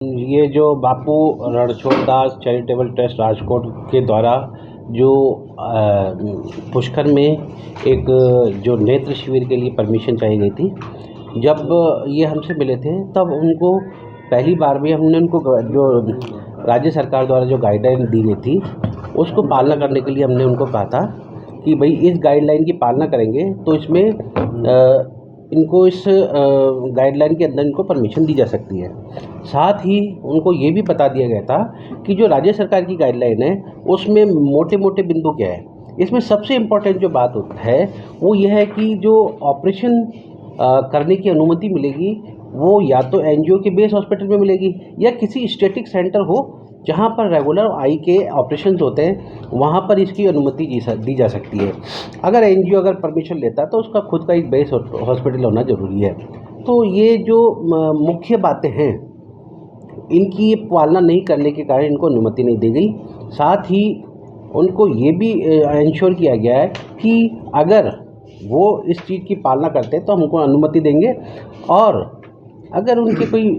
ये जो बापू Ranchhoddas charitable trust Rajkot के द्वारा जो पुष्कर में एक जो नेत्र शिविर के लिए परमिशन चाहिए गई थी, जब ये हमसे मिले थे तब उनको पहली बार में हमने उनको जो राज्य सरकार द्वारा जो गाइडलाइन दी गई थी उसको पालना करने के लिए हमने उनको कहा था कि भाई इस गाइडलाइन की पालना करेंगे तो इसमें इनको इस गाइडलाइन के अंदर इनको परमिशन दी जा सकती है। साथ ही उनको ये भी बता दिया गया था कि जो राज्य सरकार की गाइडलाइन है उसमें मोटे मोटे बिंदु क्या है। इसमें सबसे इम्पोर्टेंट जो बात है वो यह है कि जो ऑपरेशन करने की अनुमति मिलेगी वो या तो एनजीओ के बेस हॉस्पिटल में मिलेगी या किसी स्टैटिक सेंटर हो जहाँ पर रेगुलर आई के ऑपरेशंस होते हैं, वहाँ पर इसकी अनुमति दी जा सकती है। अगर एनजीओ अगर परमिशन लेता है तो उसका खुद का एक बेस हॉस्पिटल होना ज़रूरी है। तो ये जो मुख्य बातें हैं इनकी पालना नहीं करने के कारण इनको अनुमति नहीं दी गई। साथ ही उनको ये भी इंश्योर किया गया है कि अगर वो इस चीज़ की पालना करते हैं तो हम उनको अनुमति देंगे, और अगर उनके कोई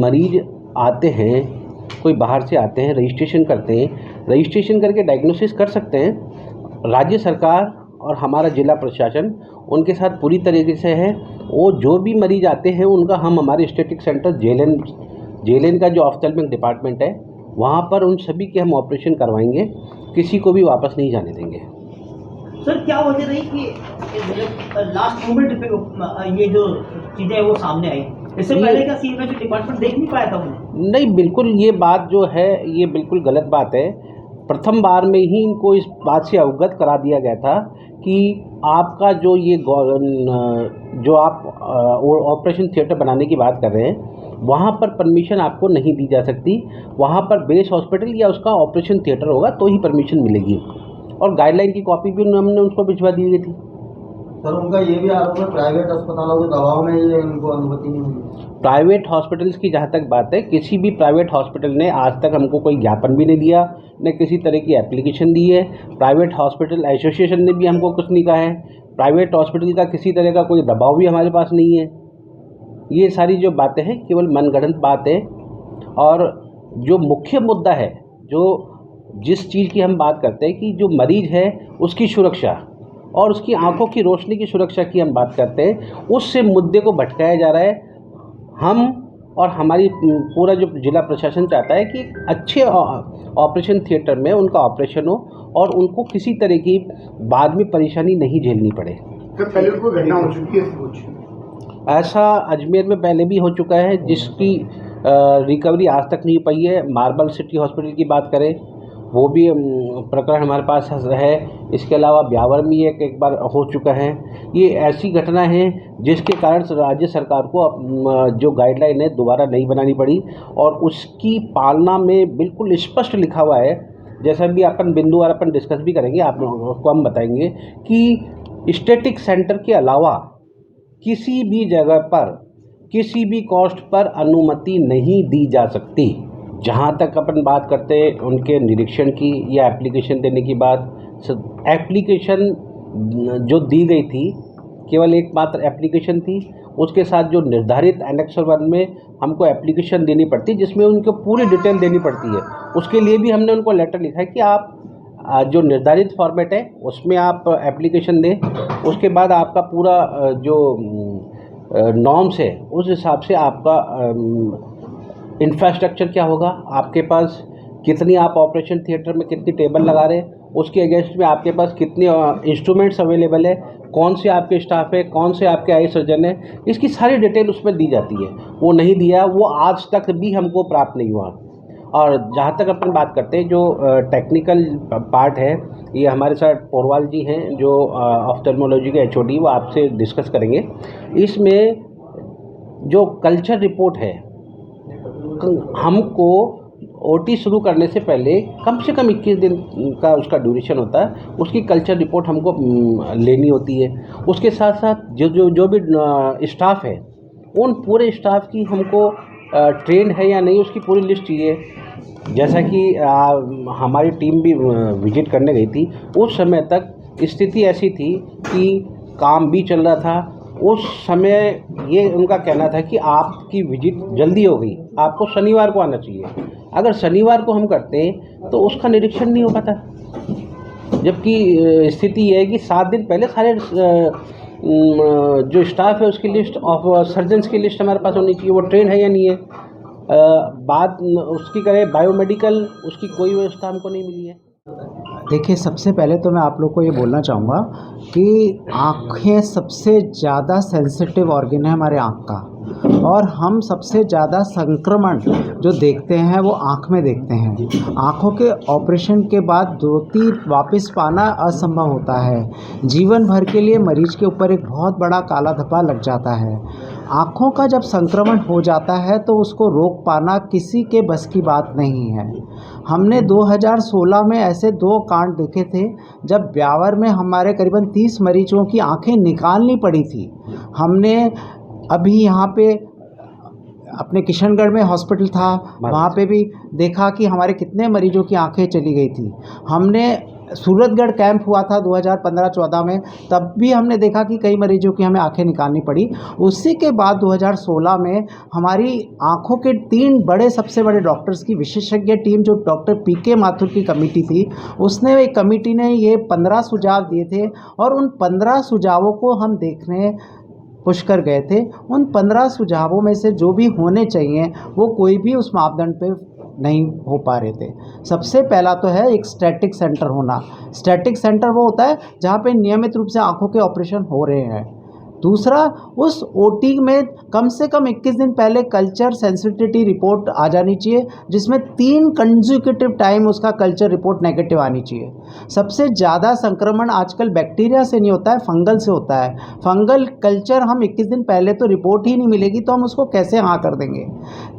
मरीज आते हैं, कोई बाहर से आते हैं, रजिस्ट्रेशन करते हैं, रजिस्ट्रेशन करके डायग्नोसिस कर सकते हैं, राज्य सरकार और हमारा जिला प्रशासन उनके साथ पूरी तरीके से है। वो जो भी मरीज आते हैं उनका हम हमारे स्टैटिक सेंटर जेएलएन का जो ऑफ्थेल्मिक डिपार्टमेंट है वहाँ पर उन सभी के हम ऑपरेशन करवाएंगे, किसी को भी वापस नहीं जाने देंगे। सर, क्या वजह रही कि लास्ट मोमेंट पे ये जो चीज़ें हैं वो सामने आई? इससे पहले का सीएम जो डिपार्टमेंट देख नहीं पाया था उन्हें? नहीं, बिल्कुल ये बात जो है ये बिल्कुल गलत बात है। प्रथम बार में ही इनको इस बात से अवगत करा दिया गया था कि आपका जो ये जो आप ऑपरेशन थिएटर बनाने की बात कर रहे हैं वहाँ पर परमिशन आपको नहीं दी जा सकती। वहाँ पर बेस हॉस्पिटल या उसका ऑपरेशन थिएटर होगा तो ही परमिशन मिलेगी, और गाइडलाइन की कॉपी भी हमने उसको भिजवा दी गई थी। सर, उनका ये भी आरोप है प्राइवेट अस्पतालों के दबाव में ये उनको अनुमति नहीं मिली। प्राइवेट हॉस्पिटल्स की जहाँ तक बात है, किसी भी प्राइवेट हॉस्पिटल ने आज तक हमको कोई ज्ञापन भी नहीं दिया, न किसी तरह की एप्लीकेशन दी है। प्राइवेट हॉस्पिटल एसोसिएशन ने भी हमको कुछ नहीं कहा है। प्राइवेट हॉस्पिटल का किसी तरह का कोई दबाव भी हमारे पास नहीं है। ये सारी जो बातें हैं केवल मनगढ़ंत बात है, और जो मुख्य मुद्दा है, जो जिस चीज़ की हम बात करते हैं कि जो मरीज है उसकी सुरक्षा और उसकी आंखों की रोशनी की सुरक्षा की हम बात करते हैं, उससे मुद्दे को भटकाया जा रहा है। हम और हमारी पूरा जो जिला प्रशासन चाहता है कि अच्छे ऑपरेशन थिएटर में उनका ऑपरेशन हो और उनको किसी तरह की बाद में परेशानी नहीं झेलनी पड़े। तो पहले कोई घटना हो चुकी है कुछ? ऐसा अजमेर में पहले भी हो चुका है जिसकी रिकवरी आज तक नहीं पाई है। मार्बल सिटी हॉस्पिटल की बात करें, वो भी प्रकरण हमारे पास है। इसके अलावा ब्यावर में एक बार हो चुका है। ये ऐसी घटना है जिसके कारण राज्य सरकार को जो गाइडलाइन है दोबारा नहीं बनानी पड़ी, और उसकी पालना में बिल्कुल स्पष्ट लिखा हुआ है। जैसा भी अपन बिंदुवार अपन डिस्कस भी करेंगे, आप लोगों को हम बताएंगे कि स्टैटिक सेंटर के अलावा किसी भी जगह पर किसी भी कॉस्ट पर अनुमति नहीं दी जा सकती। जहाँ तक अपन बात करते हैं उनके निरीक्षण की या एप्लीकेशन देने की बात, एप्लीकेशन जो दी गई थी केवल एकमात्र एप्लीकेशन थी। उसके साथ जो निर्धारित एनेक्सर 1 में हमको एप्लीकेशन देनी पड़ती है जिसमें उनको पूरी डिटेल देनी पड़ती है। उसके लिए भी हमने उनको लेटर लिखा है कि आप जो निर्धारित फॉर्मेट है उसमें आप एप्लीकेशन दें। उसके बाद आपका पूरा जो नॉर्म्स है उस हिसाब से आपका इंफ्रास्ट्रक्चर क्या होगा, आपके पास कितनी आप ऑपरेशन थिएटर में कितनी टेबल लगा रहे हैं, उसके अगेंस्ट में आपके पास कितने इंस्ट्रूमेंट्स अवेलेबल है, कौन से आपके स्टाफ है, कौन से आपके आई सर्जन है, इसकी सारी डिटेल उसमें दी जाती है। वो नहीं दिया, वो आज तक भी हमको प्राप्त नहीं हुआ। और जहाँ तक अपन बात करते हैं जो टेक्निकल पार्ट है, ये हमारे साथ पोरवाल जी हैं जो ऑफ्थेल्मोलॉजी के एचओडी, वो आपसे डिस्कस करेंगे। इसमें जो कल्चर रिपोर्ट है, हमको ओटी शुरू करने से पहले कम से कम 21 दिन का उसका ड्यूरेशन होता है, उसकी कल्चर रिपोर्ट हमको लेनी होती है। उसके साथ साथ जो भी स्टाफ है उन पूरे स्टाफ की हमको ट्रेंड है या नहीं उसकी पूरी लिस्ट चाहिए। जैसा कि हमारी टीम भी विजिट करने गई थी, उस समय तक स्थिति ऐसी थी कि काम भी चल रहा था, उस समय ये उनका कहना था कि आपकी विजिट जल्दी हो गई, आपको शनिवार को आना चाहिए। अगर शनिवार को हम करते तो उसका निरीक्षण नहीं हो पाता, जबकि स्थिति ये है कि 7 दिन पहले सारे जो स्टाफ है उसकी लिस्ट ऑफ सर्जन्स की लिस्ट हमारे पास होनी चाहिए, वो ट्रेन है या नहीं है। बात उसकी करें बायोमेडिकल, उसकी कोई व्यवस्था हमको नहीं मिली है। देखिए, सबसे पहले तो मैं आप लोग को ये बोलना चाहूँगा कि आँखें सबसे ज़्यादा सेंसिटिव ऑर्गन है हमारे आँख का, और हम सबसे ज़्यादा संक्रमण जो देखते हैं वो आँख में देखते हैं। आँखों के ऑपरेशन के बाद ज्योति वापस पाना असंभव होता है। जीवन भर के लिए मरीज के ऊपर एक बहुत बड़ा काला धब्बा लग जाता है। आँखों का जब संक्रमण हो जाता है तो उसको रोक पाना किसी के बस की बात नहीं है। हमने 2016 में ऐसे 2 कांड देखे थे जब ब्यावर में हमारे करीबन 30 मरीजों की आंखें निकालनी पड़ी थी। हमने अभी यहाँ पे अपने किशनगढ़ में हॉस्पिटल था, वहाँ पे भी देखा कि हमारे कितने मरीजों की आंखें चली गई थी। हमने सूरतगढ़ कैंप हुआ था 2015-14 में, तब भी हमने देखा कि कई मरीजों की हमें आंखें निकालनी पड़ी। उसी के बाद 2016 में हमारी आंखों के 3 बड़े सबसे बड़े डॉक्टर्स की विशेषज्ञ टीम, जो डॉक्टर पीके माथुर की कमेटी थी, उसने एक कमेटी ने ये 15 सुझाव दिए थे, और उन 15 सुझावों को हम देखने पुष्कर गए थे। उन 15 सुझावों में से जो भी होने चाहिए वो कोई भी उस मापदंड पे नहीं हो पा रहे थे। सबसे पहला तो है एक स्टैटिक सेंटर होना। स्टैटिक सेंटर वो होता है जहाँ पे नियमित रूप से आंखों के ऑपरेशन हो रहे हैं। दूसरा, उस ओटी में कम से कम 21 दिन पहले कल्चर सेंसिटिविटी रिपोर्ट आ जानी चाहिए, जिसमें 3 कंसेक्यूटिव टाइम उसका कल्चर रिपोर्ट नेगेटिव आनी चाहिए। सबसे ज़्यादा संक्रमण आजकल बैक्टीरिया से नहीं होता है, फंगल से होता है। फंगल कल्चर हम 21 दिन पहले तो रिपोर्ट ही नहीं मिलेगी तो हम उसको कैसे हाँ कर देंगे।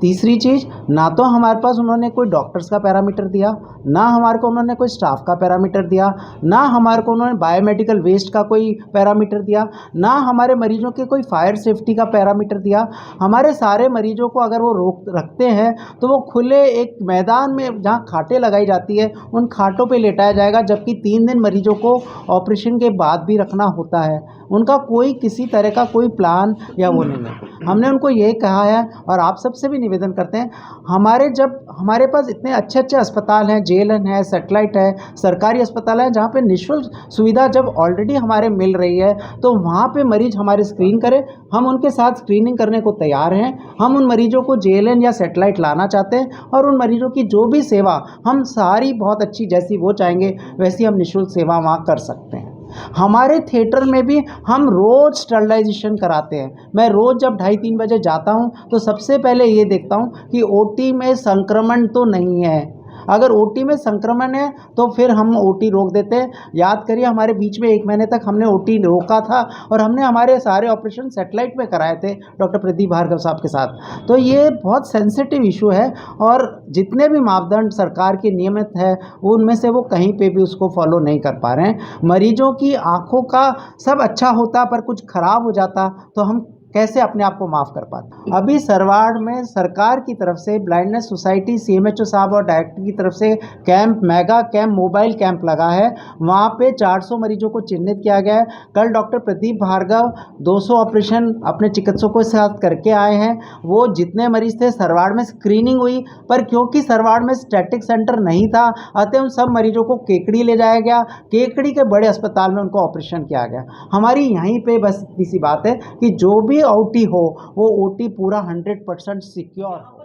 तीसरी चीज़, ना तो हमारे पास उन्होंने कोई डॉक्टर्स का पैरामीटर दिया, ना हमारे को उन्होंने कोई स्टाफ का पैरामीटर दिया, ना हमारे को उन्होंने बायोमेडिकल वेस्ट का कोई पैरामीटर दिया, ना हमारे मरीजों के कोई फायर सेफ्टी का पैरामीटर दिया। हमारे सारे मरीजों को अगर वो रोक रखते हैं तो वो खुले एक मैदान में जहाँ खाटें लगाई जाती है उन खाटों पे लेटाया जाएगा, जबकि 3 दिन मरीजों को ऑपरेशन के बाद भी रखना होता है। उनका कोई किसी तरह का कोई प्लान या वो नहीं है। हमने उनको यही कहा है, और आप सबसे भी निवेदन करते हैं, जब हमारे पास इतने अच्छे अच्छे अस्पताल हैं, जेएलएन है, सैटेलाइट है, सरकारी अस्पताल है, जहाँ पे निःशुल्क सुविधा जब ऑलरेडी हमारे मिल रही है तो वहाँ पे मरीज हमारे स्क्रीन करें। हम उनके साथ स्क्रीनिंग करने को तैयार हैं। हम उन मरीजों को जेएलएन या सैटेलाइट लाना चाहते हैं, और उन मरीजों की जो भी सेवा हम सारी बहुत अच्छी, जैसी वो चाहेंगे वैसी हम निःशुल्क सेवा वहाँ कर सकते हैं। हमारे थिएटर में भी हम रोज़ स्टरलाइजेशन कराते हैं। मैं रोज़ जब 2:30-3 बजे जाता हूँ तो सबसे पहले ये देखता हूँ कि ओटी में संक्रमण तो नहीं है। अगर ओटी में संक्रमण है तो फिर हम ओटी रोक देते हैं। याद करिए, हमारे बीच में 1 महीने तक हमने ओटी रोका था, और हमने हमारे सारे ऑपरेशन सैटेलाइट में कराए थे डॉक्टर प्रदीप भार्गव साहब के साथ। तो ये बहुत सेंसिटिव इशू है, और जितने भी मापदंड सरकार के नियमित है उनमें से वो कहीं पे भी उसको फॉलो नहीं कर पा रहे हैं। मरीजों की आँखों का सब अच्छा होता पर कुछ खराब हो जाता तो हम कैसे अपने आप को माफ़ कर पाते। अभी सरवाड़ में सरकार की तरफ से ब्लाइंडनेस सोसाइटी, सीएमएचओ साहब और डायरेक्टर की तरफ से camp, mega camp, mobile camp लगा है। वहाँ पे 400 मरीजों को चिन्हित किया गया है। कल डॉक्टर प्रदीप भार्गव 200 ऑपरेशन अपने चिकित्सकों के साथ करके आए हैं। वो जितने मरीज थे सरवाड़ में स्क्रीनिंग हुई, पर क्योंकि सरवाड़ में स्टैटिक सेंटर नहीं था, अतः उन सब मरीजों को केकड़ी ले जाया गया। केकड़ी के बड़े अस्पताल में उनको ऑपरेशन किया गया। हमारी यहीं पे बस इतनी सी बात है कि जो भी ओटी हो वो ओटी पूरा 100% सिक्योर हो।